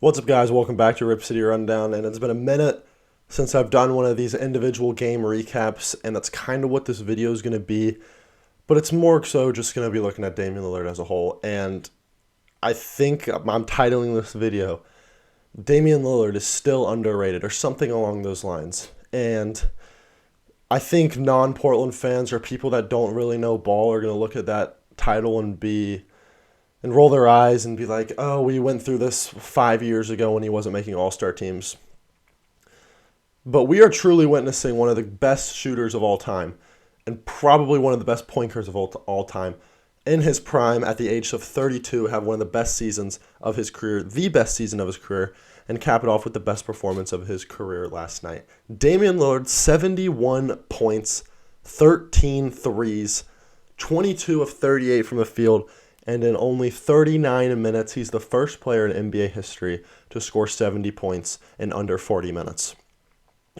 What's up, guys? Welcome back to Rip City Rundown, and it's been a minute since I've done one of these individual game recaps, and that's kind of what this video is going to be, but it's more so just going to be looking at Damian Lillard as a whole, and I think I'm titling this video, Damian Lillard is still underrated, or something along those lines, and I think non-Portland fans or people that don't really know ball are going to look at that title and roll their eyes and be like, oh, we went through this 5 years ago when he wasn't making all-star teams. But we are truly witnessing one of the best shooters of all time and probably one of the best point guards of all time in his prime at the age of 32, have one of the best seasons of his career, the best season of his career, and cap it off with the best performance of his career last night. Damian Lillard, 71 points, 13 threes, 22 of 38 from the field, and in only 39 minutes, he's the first player in NBA history to score 70 points in under 40 minutes.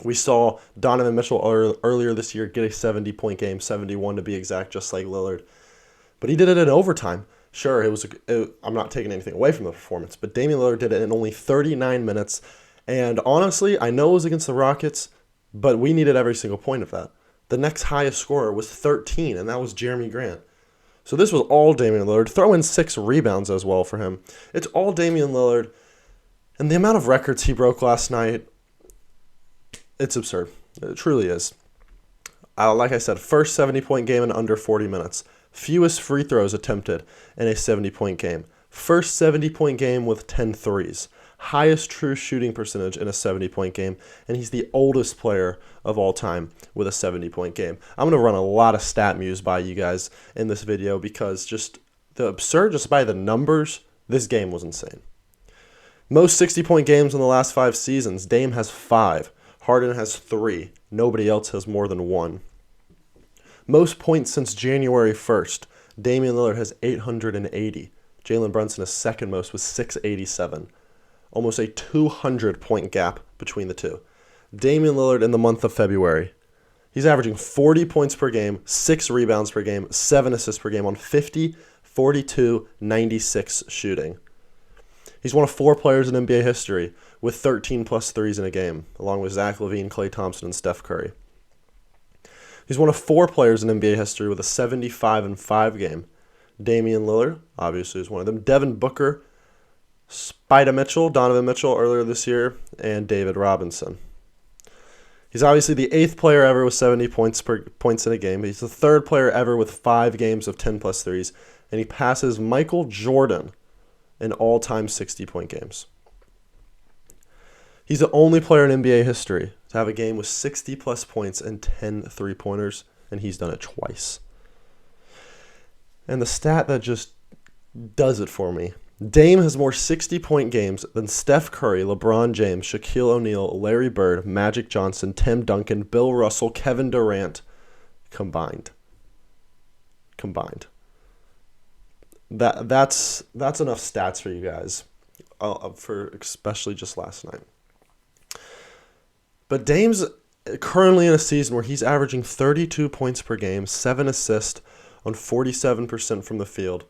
We saw Donovan Mitchell earlier this year get a 70-point game, 71 to be exact, just like Lillard. But he did it in overtime. Sure, I'm not taking anything away from the performance, but Damian Lillard did it in only 39 minutes. And honestly, I know it was against the Rockets, but we needed every single point of that. The next highest scorer was 13, and that was Jeremy Grant. So this was all Damian Lillard. Throw in 6 rebounds as well for him. It's all Damian Lillard. And the amount of records he broke last night, it's absurd. It truly is. Like I said, first 70-point game in under 40 minutes. Fewest free throws attempted in a 70-point game. First 70-point game with 10 threes. Highest true shooting percentage in a 70-point game, and he's the oldest player of all time with a 70-point game. I'm going to run a lot of stat muse by you guys in this video because just by the numbers, this game was insane. Most 60-point games in the last 5 seasons, Dame has 5. Harden has 3. Nobody else has more than 1. Most points since January 1st, Damian Lillard has 880. Jalen Brunson is second most with 687. Almost a 200-point gap between the two. Damian Lillard in the month of February, he's averaging 40 points per game, 6 rebounds per game, 7 assists per game on 50, 42, 96 shooting. He's one of 4 players in NBA history with 13-plus threes in a game, along with Zach LaVine, Klay Thompson, and Steph Curry. He's one of 4 players in NBA history with a 75-5 game. Damian Lillard, obviously, is one of them. Devin Booker, Donovan Mitchell earlier this year, and David Robinson. He's obviously the 8th player ever with 70 points in a game. He's the 3rd player ever with 5 games of 10-plus threes, and he passes Michael Jordan in all-time 60-point games. He's the only player in NBA history to have a game with 60-plus points and 10 three-pointers, and he's done it twice. And the stat that just does it for me, Dame has more 60-point games than Steph Curry, LeBron James, Shaquille O'Neal, Larry Bird, Magic Johnson, Tim Duncan, Bill Russell, Kevin Durant combined. That's enough stats for you guys, for especially just last night. But Dame's currently in a season where he's averaging 32 points per game, 7 assists on 47% from the field.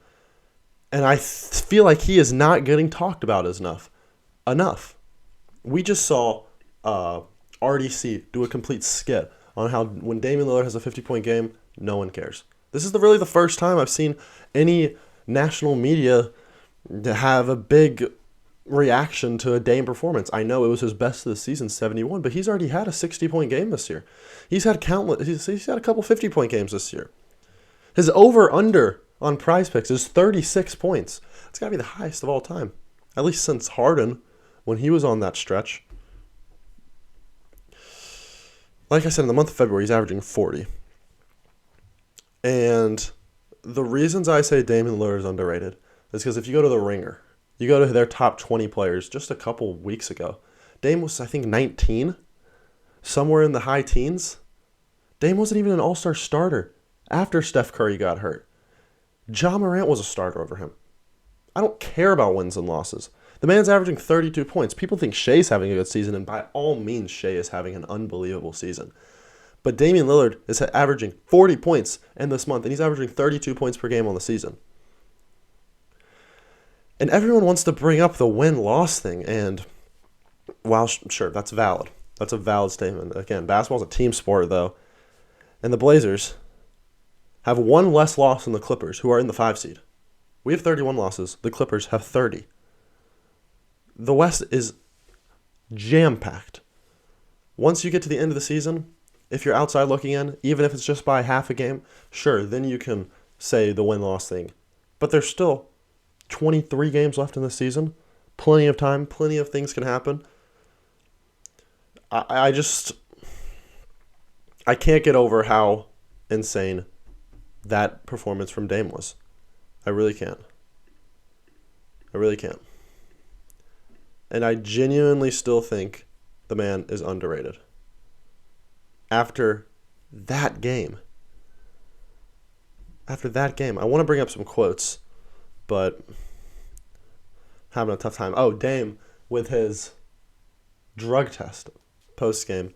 And I feel like he is not getting talked about enough. We just saw RDC do a complete skit on how when Damian Lillard has a 50-point game, no one cares. This is really the first time I've seen any national media to have a big reaction to a Dame performance. I know it was his best of the season, 71, but he's already had a 60-point game this year. He's had a couple 50-point games this year. His over-under on Prize Picks is 36 points. It's got to be the highest of all time, at least since Harden, when he was on that stretch. Like I said, in the month of February, he's averaging 40. And the reasons I say Damian Lillard is underrated is because if you go to the Ringer, you go to their top 20 players just a couple weeks ago, Dame was, I think, 19, somewhere in the high teens. Dame wasn't even an all-star starter after Steph Curry got hurt. Ja Morant was a starter over him. I don't care about wins and losses. The man's averaging 32 points. People think Shea's having a good season, and by all means, Shea is having an unbelievable season. But Damian Lillard is averaging 40 points in this month, and he's averaging 32 points per game on the season. And everyone wants to bring up the win-loss thing, and while sure, that's valid. That's a valid statement. Again, basketball's a team sport, though. And the Blazers have one less loss than the Clippers, who are in the 5 seed. We have 31 losses. The Clippers have 30. The West is jam-packed. Once you get to the end of the season, if you're outside looking in, even if it's just by half a game, sure, then you can say the win-loss thing. But there's still 23 games left in the season. Plenty of time. Plenty of things can happen. I can't get over how insane that performance from Dame was. I really can't. I really can't. And I genuinely still think the man is underrated. After that game. I want to bring up some quotes, but having a tough time. Oh, Dame with his drug test post-game.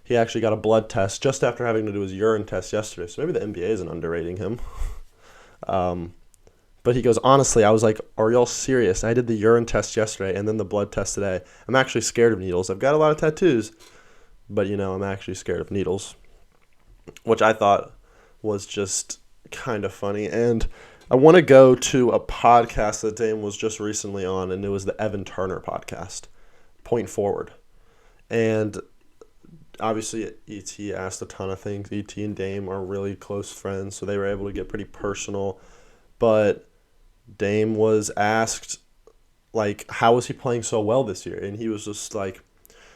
He actually got a blood test just after having to do his urine test yesterday. So maybe the NBA isn't underrating him. But he goes, honestly, I was like, are y'all serious? I did the urine test yesterday and then the blood test today. I'm actually scared of needles. I've got a lot of tattoos, but, I'm actually scared of needles, which I thought was just kind of funny. And I want to go to a podcast that Dame was just recently on, and it was the Evan Turner podcast, Point Forward. And obviously, E.T. asked a ton of things. E.T. and Dame are really close friends, so they were able to get pretty personal. But Dame was asked, how is he playing so well this year? And he was just like,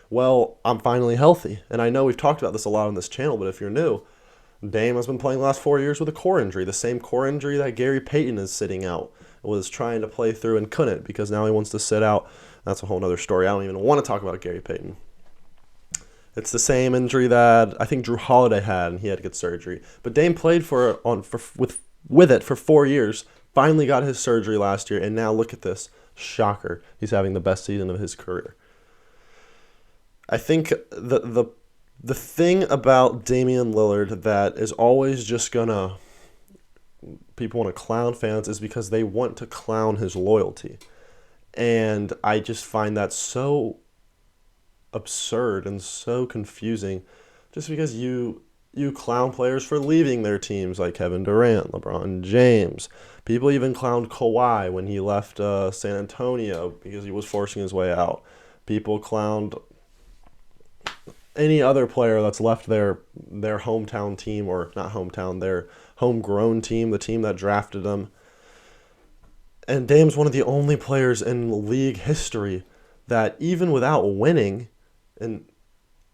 well, I'm finally healthy. And I know we've talked about this a lot on this channel, but if you're new, Dame has been playing the last 4 years with a core injury, the same core injury that Gary Payton is sitting out, was trying to play through and couldn't because now he wants to sit out. That's a whole other story. I don't even want to talk about Gary Payton. It's the same injury that I think Drew Holiday had, and he had to get surgery. But Dame played with it for 4 years, finally got his surgery last year, and now look at this. Shocker. He's having the best season of his career. I think the thing about Damian Lillard that is always just gonna people want to clown fans is because they want to clown his loyalty. And I just find that so absurd and so confusing just because you clown players for leaving their teams like Kevin Durant, LeBron James. People even clowned Kawhi when he left San Antonio because he was forcing his way out. People clowned any other player that's left their hometown team, or not hometown, their homegrown team, the team that drafted them. And Dame's one of the only players in league history that even without winning, and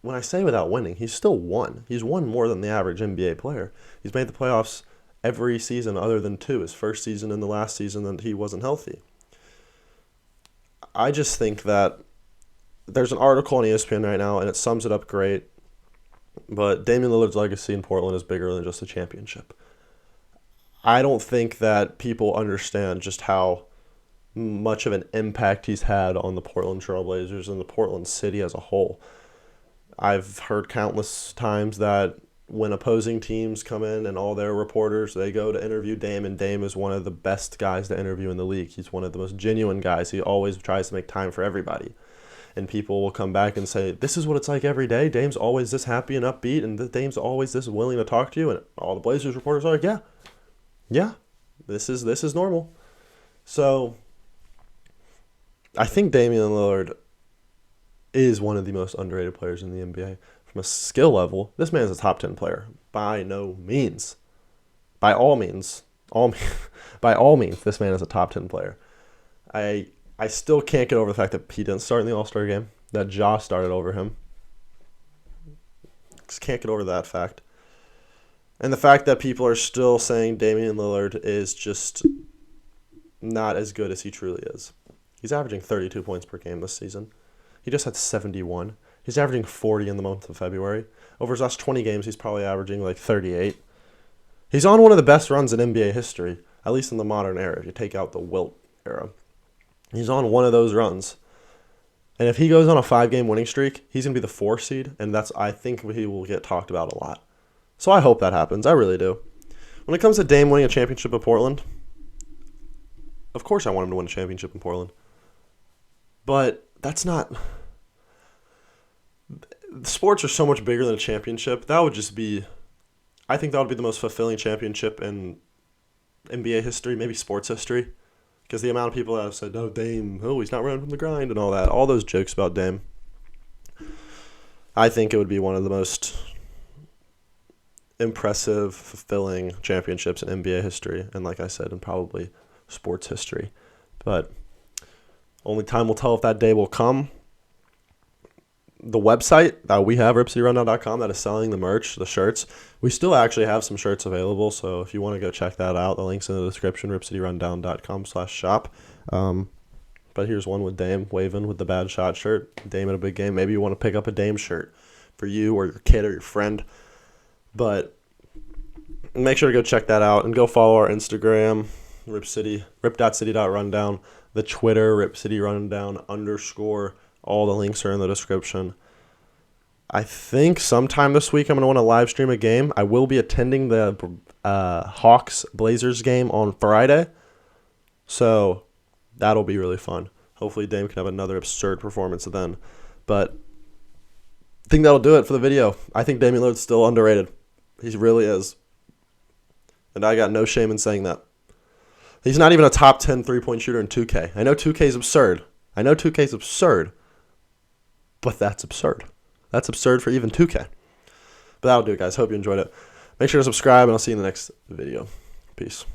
when I say without winning, he's still won. He's won more than the average NBA player. He's made the playoffs every season other than 2, his first season and the last season that he wasn't healthy. I just think that there's an article on ESPN right now, and it sums it up great. But Damian Lillard's legacy in Portland is bigger than just a championship. I don't think that people understand just how much of an impact he's had on the Portland Trailblazers and the Portland city as a whole. I've heard countless times that when opposing teams come in and all their reporters, they go to interview Dame, and Dame is one of the best guys to interview in the league. He's one of the most genuine guys. He always tries to make time for everybody. And people will come back and say, this is what it's like every day. Dame's always this happy and upbeat, and Dame's always this willing to talk to you. And all the Blazers reporters are like, yeah, this is normal. So I think Damian Lillard is one of the most underrated players in the NBA. From a skill level, this man's a top 10 player. By no means. By all means, this man is a top 10 player. I still can't get over the fact that he didn't start in the All-Star game, that Ja started over him. Just can't get over that fact. And the fact that people are still saying Damian Lillard is just not as good as he truly is. He's averaging 32 points per game this season. He just had 71. He's averaging 40 in the month of February. Over his last 20 games, he's probably averaging 38. He's on one of the best runs in NBA history, at least in the modern era, if you take out the Wilt era. He's on one of those runs. And if he goes on a 5-game winning streak, he's going to be the 4 seed, and I think he will get talked about a lot. So I hope that happens. I really do. When it comes to Dame winning a championship at Portland, Of course I want him to win a championship in Portland. But that's not... Sports are so much bigger than a championship. That would just be... I think that would be the most fulfilling championship in NBA history, maybe sports history. Because the amount of people that have said, oh, Dame, he's not running from the grind and all that. All those jokes about Dame. I think it would be one of the most impressive, fulfilling championships in NBA history. And like I said, in probably sports history. But only time will tell if that day will come. The website that we have, ripcityrundown.com, that is selling the merch, the shirts. We still actually have some shirts available, so if you want to go check that out, the link's in the description, ripcityrundown.com/shop. But here's one with Dame waving with the bad shot shirt. Dame in a big game. Maybe you want to pick up a Dame shirt for you or your kid or your friend. But make sure to go check that out and go follow our Instagram, rip.city.rundown, the Twitter, ripcityrundown_. All the links are in the description. I think sometime this week I'm going to want to live stream a game. I will be attending the Hawks-Blazers game on Friday. So that'll be really fun. Hopefully Dame can have another absurd performance then. But I think that'll do it for the video. I think Damian Lillard's still underrated. He really is. And I got no shame in saying that. He's not even a top 10 3-point shooter in 2K. I know 2K is absurd. But that's absurd. That's absurd for even 2K. But that'll do it, guys. Hope you enjoyed it. Make sure to subscribe, and I'll see you in the next video. Peace.